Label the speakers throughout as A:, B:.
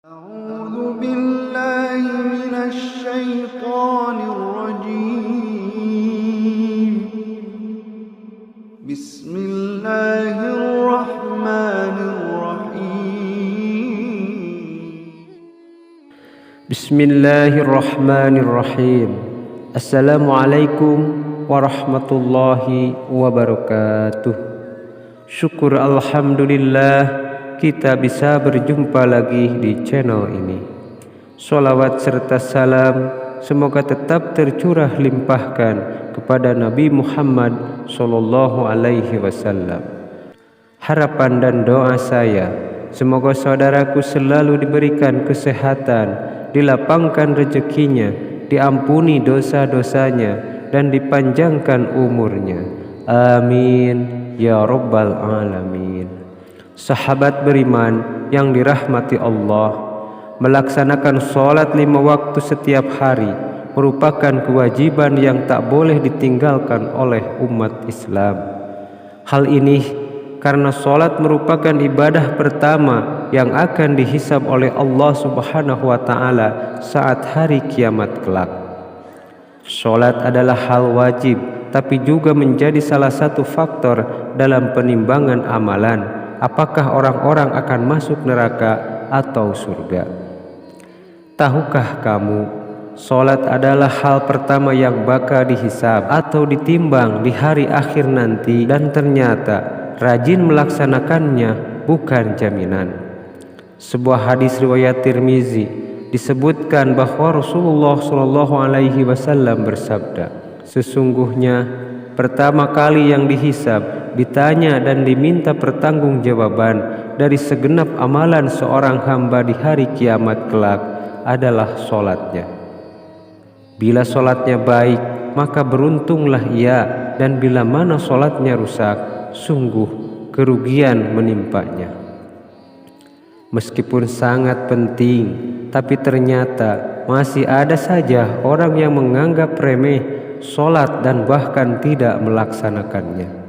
A: أعوذ بالله من الشيطان الرجيم بسم الله الرحمن الرحيم
B: بسم الله الرحمن الرحيم. Assalamualaikum warahmatullahi wabarakatuh. Syukur alhamdulillah kita bisa berjumpa lagi di channel ini. Sholawat serta salam semoga tetap tercurah limpahkan kepada Nabi Muhammad Sallallahu Alaihi Wasallam. Harapan dan doa saya, semoga saudaraku selalu diberikan kesehatan, dilapangkan rezekinya, diampuni dosa-dosanya, dan dipanjangkan umurnya. Amin ya rabbal alamin. Sahabat beriman yang dirahmati Allah, melaksanakan sholat 5 waktu setiap hari merupakan kewajiban yang tak boleh ditinggalkan oleh umat Islam. Hal ini karena sholat merupakan ibadah pertama yang akan dihisab oleh Allah Subhanahu wa Ta'ala saat hari kiamat kelak. Sholat adalah hal wajib, tapi juga menjadi salah satu faktor dalam penimbangan amalan apakah orang-orang akan masuk neraka atau surga. Tahukah kamu, sholat adalah hal pertama yang bakal dihisab atau ditimbang di hari akhir nanti, dan ternyata rajin melaksanakannya bukan jaminan. Sebuah hadis riwayat Tirmizi disebutkan bahwa Rasulullah Shallallahu Alaihi Wasallam bersabda, sesungguhnya pertama kali yang dihisab, ditanya dan diminta pertanggungjawaban dari segenap amalan seorang hamba di hari kiamat kelak adalah sholatnya. Bila sholatnya baik, maka beruntunglah ia, dan bila mana sholatnya rusak, sungguh kerugian menimpanya. Meskipun sangat penting, tapi ternyata masih ada saja orang yang menganggap remeh sholat dan bahkan tidak melaksanakannya.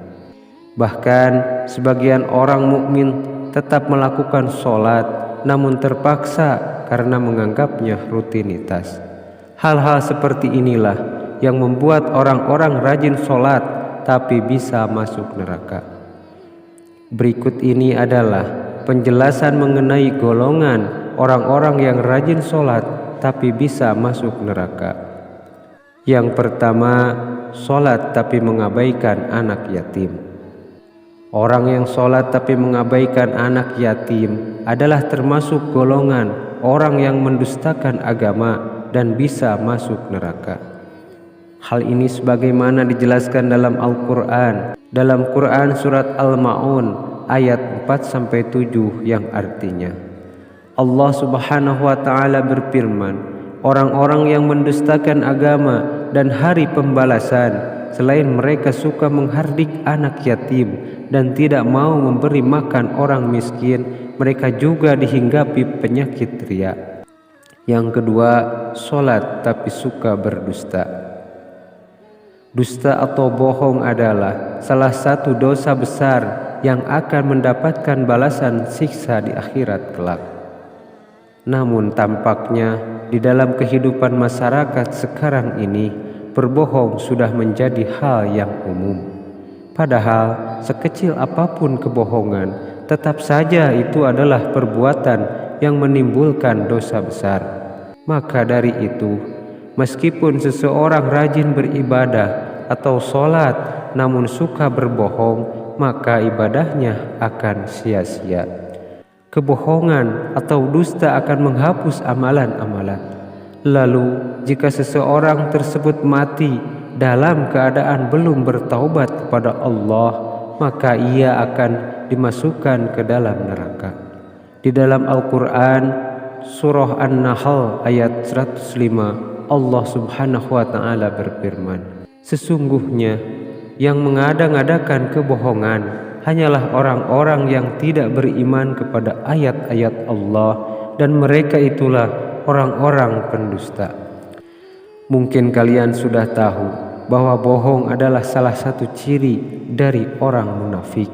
B: Bahkan sebagian orang mukmin tetap melakukan sholat namun terpaksa karena menganggapnya rutinitas. Hal-hal seperti inilah yang membuat orang-orang rajin sholat tapi bisa masuk neraka. Berikut ini adalah penjelasan mengenai golongan orang-orang yang rajin sholat tapi bisa masuk neraka. Yang pertama, sholat tapi mengabaikan anak yatim. Orang yang sholat tapi mengabaikan anak yatim adalah termasuk golongan orang yang mendustakan agama dan bisa masuk neraka. Hal ini sebagaimana dijelaskan dalam Al-Quran, dalam Quran surat Al-Ma'un ayat 4-7 yang artinya, Allah Subhanahu wa Ta'ala berfirman, orang-orang yang mendustakan agama dan hari pembalasan, selain mereka suka menghardik anak yatim dan tidak mau memberi makan orang miskin, mereka juga dihinggapi penyakit riya. Yang kedua, sholat tapi suka berdusta. Dusta atau bohong adalah salah satu dosa besar yang akan mendapatkan balasan siksa di akhirat kelak. Namun tampaknya di dalam kehidupan masyarakat sekarang ini, berbohong sudah menjadi hal yang umum. Padahal sekecil apapun kebohongan, tetap saja itu adalah perbuatan yang menimbulkan dosa besar. Maka dari itu, meskipun seseorang rajin beribadah atau sholat namun suka berbohong, maka ibadahnya akan sia-sia. Kebohongan atau dusta akan menghapus amalan-amalan. Lalu jika seseorang tersebut mati dalam keadaan belum bertaubat kepada Allah, maka ia akan dimasukkan ke dalam neraka. Di dalam Al-Quran surah An-Nahl ayat 105, Allah Subhanahu wa Ta'ala berfirman, sesungguhnya yang mengada-ngadakan kebohongan hanyalah orang-orang yang tidak beriman kepada ayat-ayat Allah, dan mereka itulah orang-orang pendusta. Mungkin kalian sudah tahu bahwa bohong adalah salah satu ciri dari orang munafik.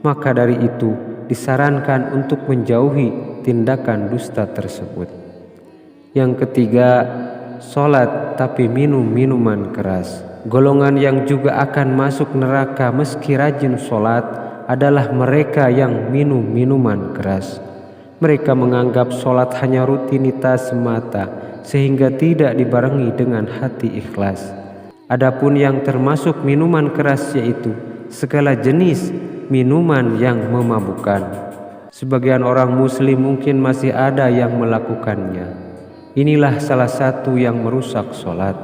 B: Maka dari itu disarankan untuk menjauhi tindakan dusta tersebut. Yang ketiga, sholat tapi minum minuman keras. Golongan yang juga akan masuk neraka meski rajin sholat adalah mereka yang minum minuman keras. Mereka menganggap sholat hanya rutinitas semata sehingga tidak dibarengi dengan hati ikhlas. Adapun yang termasuk minuman keras yaitu segala jenis minuman yang memabukkan. Sebagian orang muslim mungkin masih ada yang melakukannya. Inilah salah satu yang merusak sholat.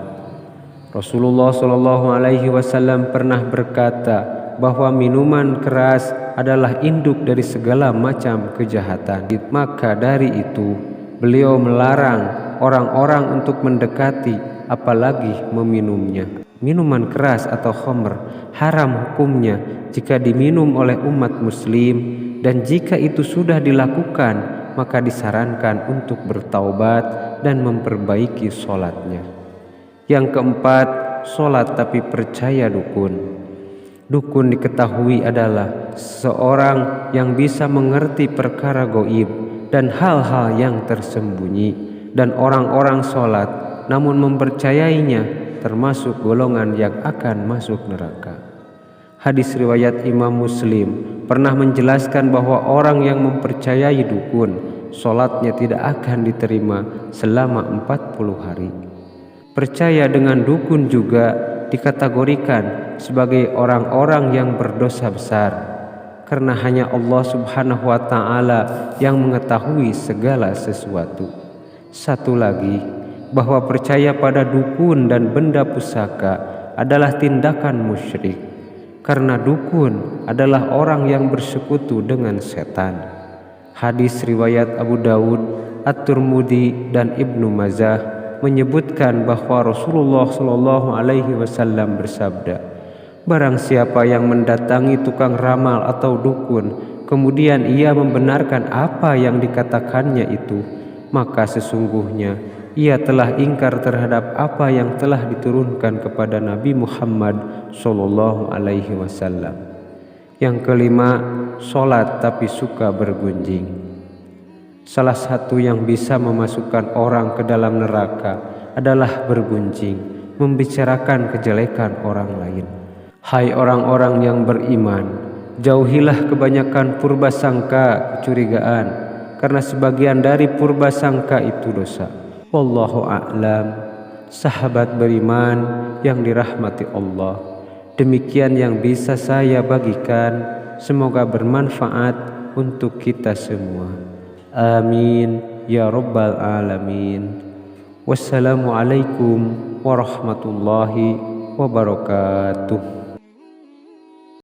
B: Rasulullah SAW pernah berkata bahwa minuman keras adalah induk dari segala macam kejahatan. Maka dari itu beliau melarang orang-orang untuk mendekati apalagi meminumnya. Minuman keras atau khamr haram hukumnya jika diminum oleh umat muslim, dan jika itu sudah dilakukan maka disarankan untuk bertaubat dan memperbaiki sholatnya. Yang keempat, sholat tapi percaya dukun. Dukun diketahui adalah seorang yang bisa mengerti perkara gaib dan hal-hal yang tersembunyi, dan orang-orang sholat namun mempercayainya termasuk golongan yang akan masuk neraka. Hadis riwayat Imam Muslim pernah menjelaskan bahwa orang yang mempercayai dukun, sholatnya tidak akan diterima selama 40 hari. Percaya dengan dukun juga dikategorikan sebagai orang-orang yang berdosa besar, karena hanya Allah Subhanahu wa Ta'ala yang mengetahui segala sesuatu. Satu lagi, bahwa percaya pada dukun dan benda pusaka adalah tindakan musyrik, karena dukun adalah orang yang bersekutu dengan setan. Hadis riwayat Abu Dawud, At-Tirmidzi dan Ibnu Majah menyebutkan bahwa Rasulullah SAW bersabda, barang siapa yang mendatangi tukang ramal atau dukun, kemudian ia membenarkan apa yang dikatakannya itu, maka sesungguhnya ia telah ingkar terhadap apa yang telah diturunkan kepada Nabi Muhammad SAW. Yang kelima, sholat tapi suka bergunjing. Salah satu yang bisa memasukkan orang ke dalam neraka adalah bergunjing, membicarakan kejelekan orang lain. Hai orang-orang yang beriman, jauhilah kebanyakan purbasangka, kecurigaan, karena sebagian dari purbasangka itu dosa. Wallahu a'lam. Sahabat beriman yang dirahmati Allah, demikian yang bisa saya bagikan, semoga bermanfaat untuk kita semua. Amin ya rabbal alamin. Wassalamualaikum warahmatullahi wabarakatuh.